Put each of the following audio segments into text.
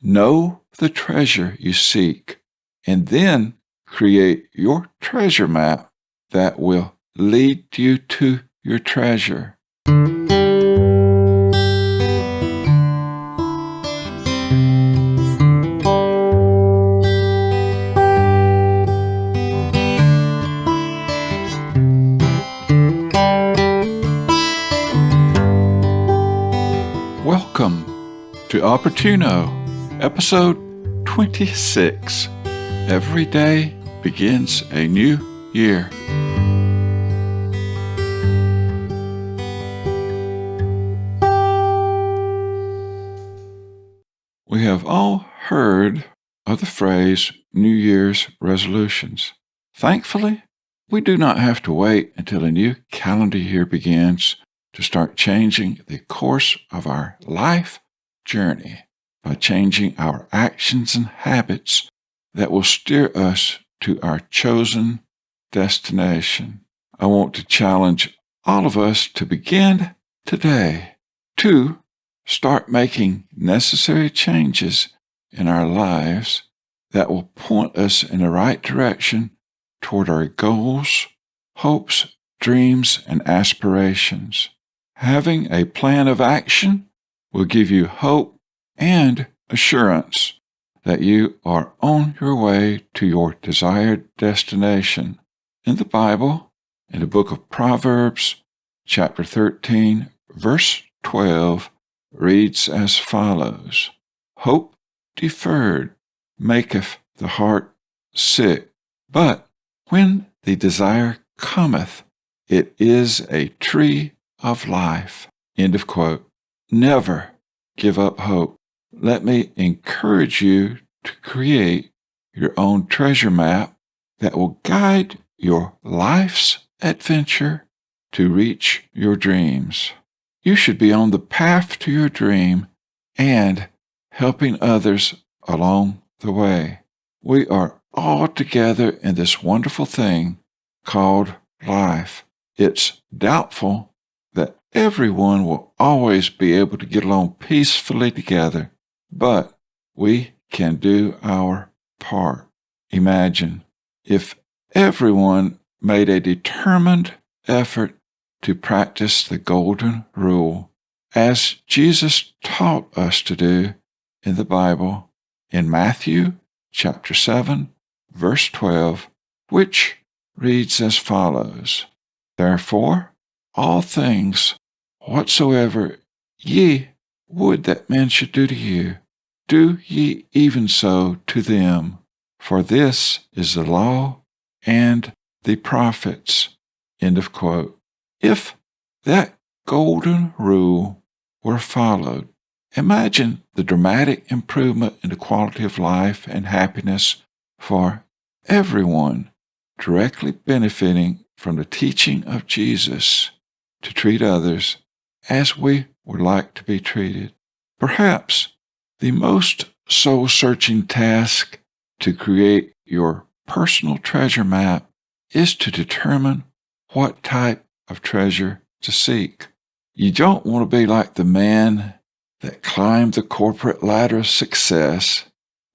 Know the treasure you seek, and then create your treasure map that will lead you to your treasure. Welcome to Opportuno, episode 26. Every day begins a new year. We have all heard of the phrase New Year's resolutions. Thankfully, we do not have to wait until a new calendar year begins to start changing the course of our life journey by changing our actions and habits that will steer us to our chosen destination. I want to challenge all of us to begin today to start making necessary changes in our lives that will point us in the right direction toward our goals, hopes, dreams, and aspirations. Having a plan of action will give you hope and assurance that you are on your way to your desired destination. In the Bible, in the book of Proverbs, chapter 13, verse 12, reads as follows: Hope deferred maketh the heart sick, but when the desire cometh, it is a tree of life. End of quote. Never give up hope. Let me encourage you to create your own treasure map that will guide your life's adventure to reach your dreams. You should be on the path to your dream and helping others along the way. We are all together in this wonderful thing called life. It's doubtful that everyone will always be able to get along peacefully together, but we can do our part. Imagine if everyone made a determined effort to practice the golden rule, as Jesus taught us to do in the Bible in Matthew chapter 7, verse 12, which reads as follows: Therefore, all things whatsoever ye would that men should do to you, do ye even so to them. For this is the law and the prophets. End of quote. If that golden rule were followed, imagine the dramatic improvement in the quality of life and happiness for everyone, directly benefiting from the teaching of Jesus to treat others as we would like to be treated. Perhaps the most soul-searching task to create your personal treasure map is to determine what type of treasure to seek. You don't want to be like the man that climbed the corporate ladder of success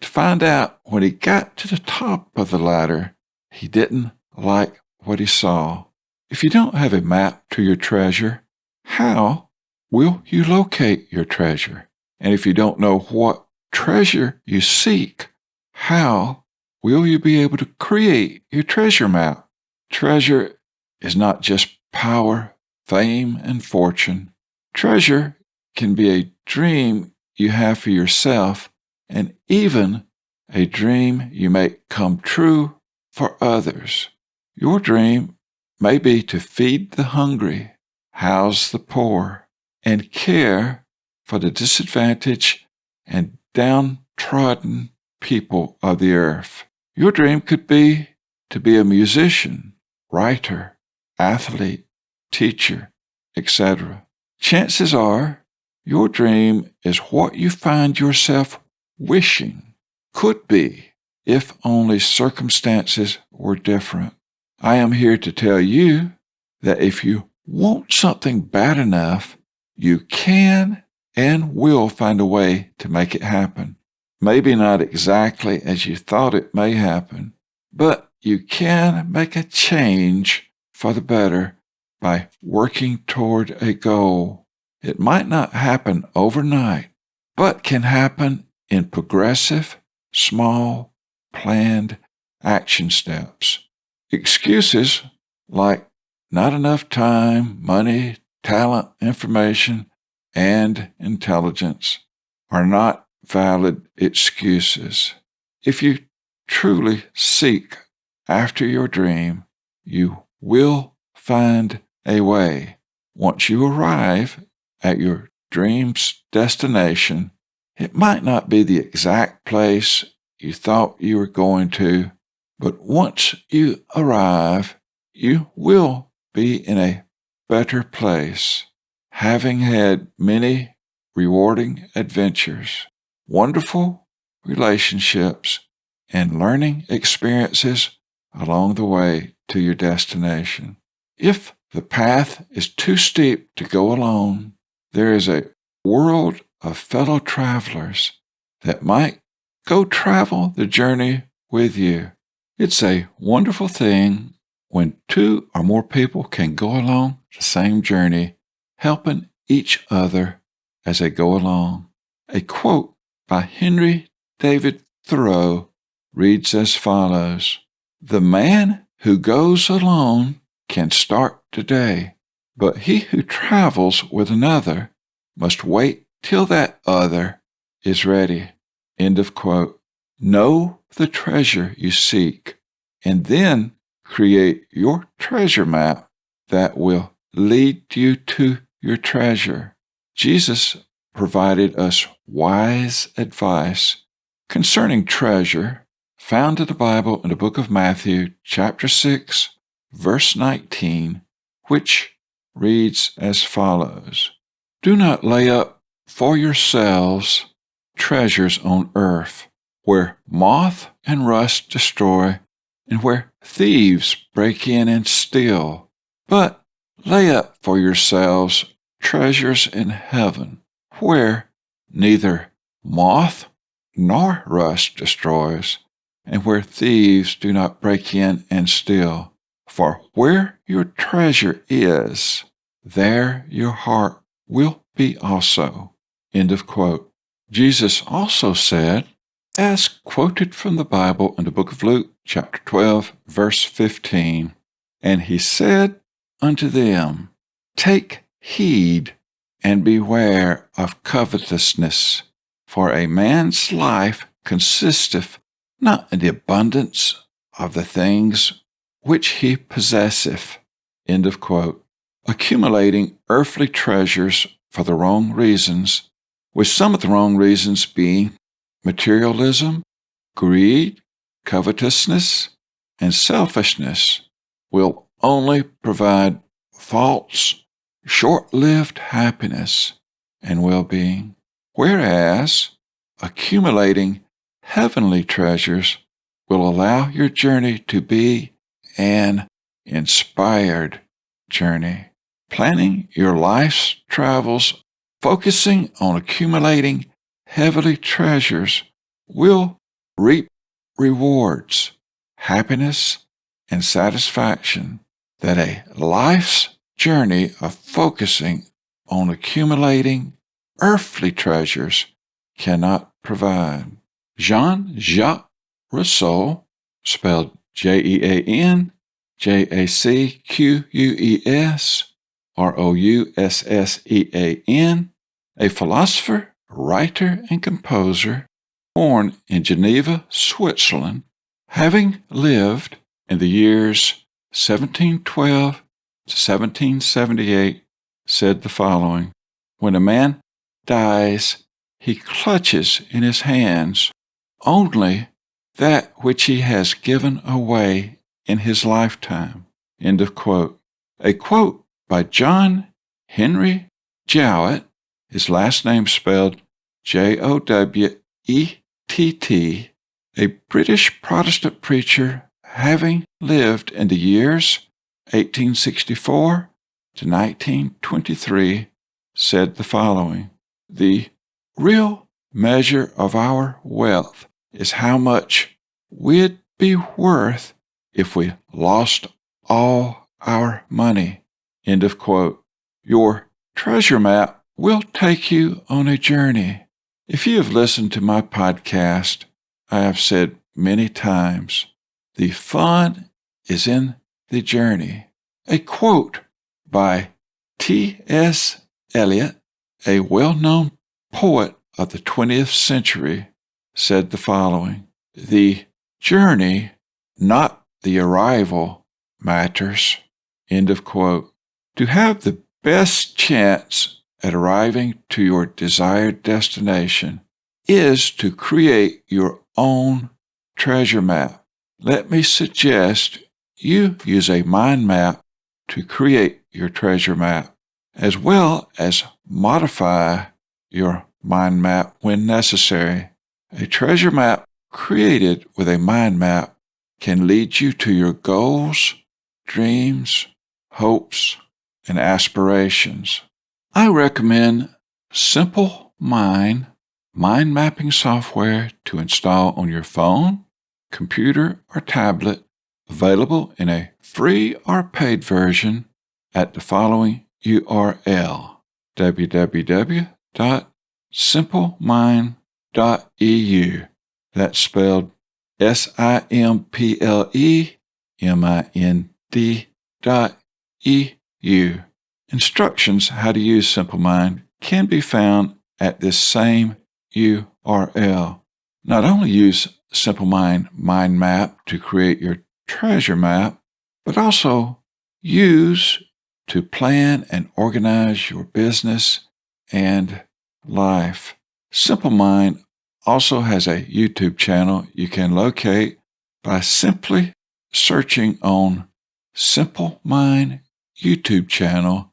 to find out when he got to the top of the ladder, he didn't like what he saw. If you don't have a map to your treasure, how will you locate your treasure? And if you don't know what treasure you seek, how will you be able to create your treasure map? Treasure is not just power, fame, and fortune. Treasure can be a dream you have for yourself and even a dream you make come true for others. Your dream may be to feed the hungry, house the poor, and care for the disadvantaged and downtrodden people of the earth. Your dream could be to be a musician, writer, athlete, teacher, etc. Chances are your dream is what you find yourself wishing could be if only circumstances were different. I am here to tell you that if you want something bad enough, you can and will find a way to make it happen. maybe not exactly as you thought it may happen, but you can make a change for the better by working toward a goal. It might not happen overnight, but can happen in progressive, small, planned action steps. Excuses like not enough time, money, talent, information, and intelligence are not valid excuses. If you truly seek after your dream, you will find a way. Once you arrive at your dream's destination, it might not be the exact place you thought you were going to, but once you arrive, you will be in a better place, having had many rewarding adventures, wonderful relationships, and learning experiences along the way to your destination. If the path is too steep to go alone, there is a world of fellow travelers that might go travel the journey with you. It's a wonderful thing when two or more people can go along the same journey, helping each other as they go along. A quote by Henry David Thoreau reads as follows: "The man who goes alone can start today, but he who travels with another must wait till that other is ready." End of quote. Know the treasure you seek, and then create your treasure map that will lead you to your treasure. Jesus provided us wise advice concerning treasure found in the Bible in the book of Matthew, chapter 6, verse 19, which reads as follows: "Do not lay up for yourselves treasures on earth, where moth and rust destroy, and where thieves break in and steal, but lay up for yourselves treasures in heaven, where neither moth nor rust destroys, and where thieves do not break in and steal. For where your treasure is, there your heart will be also." End of quote. Jesus also said, as quoted from the Bible in the book of Luke, chapter 12, verse 15, "And he said unto them, Take heed and beware of covetousness, for a man's life consisteth not in the abundance of the things which he possesseth." End of quote. Accumulating earthly treasures for the wrong reasons, with some of the wrong reasons being materialism, greed, covetousness, and selfishness, will only provide false, short-lived happiness and well-being, whereas accumulating heavenly treasures will allow your journey to be an inspired journey. Planning your life's travels, focusing on accumulating heavenly treasures, will reap rewards, happiness, and satisfaction that a life's journey of focusing on accumulating earthly treasures cannot provide. Jean-Jacques Rousseau, spelled Jean-Jacques Roussean, a philosopher, writer, and composer, born in Geneva, Switzerland, having lived in the years 1712 to 1778, said the following: "When a man dies, he clutches in his hands only that which he has given away in his lifetime." End of quote. A quote by John Henry Jowett, his last name spelled Jowett, a British Protestant preacher having lived in the years 1864 to 1923, said the following: "The real measure of our wealth is how much we'd be worth if we lost all our money. End of quote. Your treasure map will take you on a journey. If you have listened to my podcast, I have said many times, the fun is in the journey. A quote by T.S. Eliot, a well-known poet of the 20th century, said the following: "The journey, not the arrival, matters." End of quote. To have the best chance at arriving to your desired destination is to create your own treasure map. Let me suggest you use a mind map to create your treasure map, as well as modify your mind map when necessary. A treasure map created with a mind map can lead you to your goals, dreams, hopes, and aspirations. I recommend Simple Mind mind mapping software to install on your phone, computer, or tablet, available in a free or paid version at the following URL: www.simplemind.eu. That's spelled SIMPLEMIND.eu. Instructions how to use Simple Mind can be found at this same URL. Not only use Simple Mind mind map to create your treasure map, but also use to plan and organize your business and life. Simple Mind also has a YouTube channel you can locate by simply searching on Simple Mind YouTube channel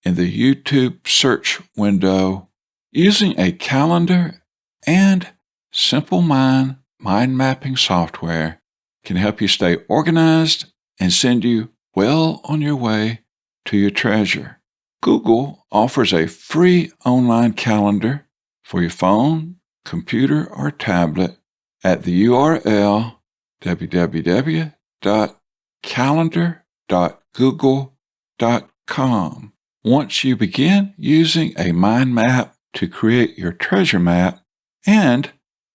in the YouTube search window. Using a calendar and Simple Mind mind mapping software can help you stay organized and send you well on your way to your treasure. Google offers a free online calendar for your phone, computer, or tablet at the URL www.calendar.google.com. Once you begin using a mind map to create your treasure map and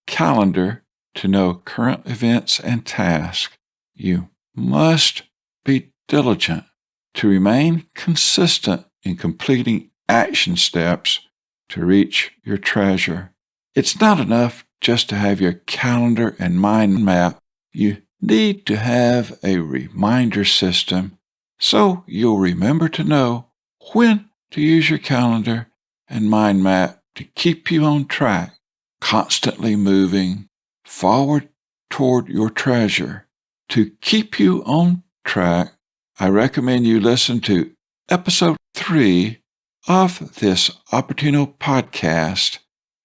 calendar to know current events and tasks, you must be diligent to remain consistent in completing action steps to reach your treasure. It's not enough just to have your calendar and mind map. You need to have a reminder system so you'll remember to know when to use your calendar and mind map to keep you on track, constantly moving forward toward your treasure. To keep you on track, I recommend you listen to episode 3 of this Opportuno podcast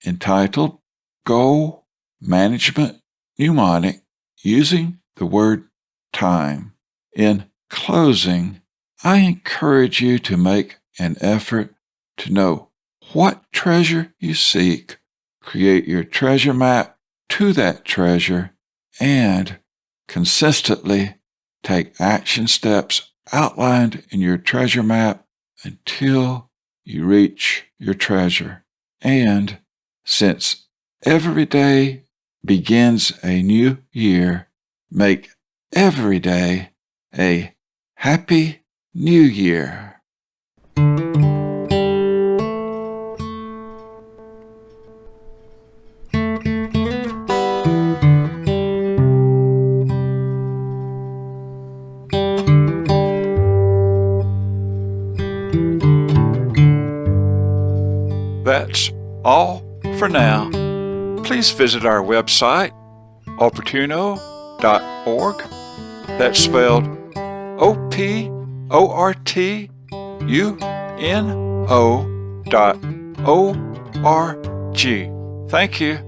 entitled Goal Management Mnemonic Using the Word Time. In closing, I encourage you to make an effort to know what treasure you seek, create your treasure map to that treasure, and consistently take action steps outlined in your treasure map until you reach your treasure. And since every day begins a new year, make every day a happy new year. That's all for now. Please visit our website, opportuno.org. That's spelled OPORTUNO.org. Thank you.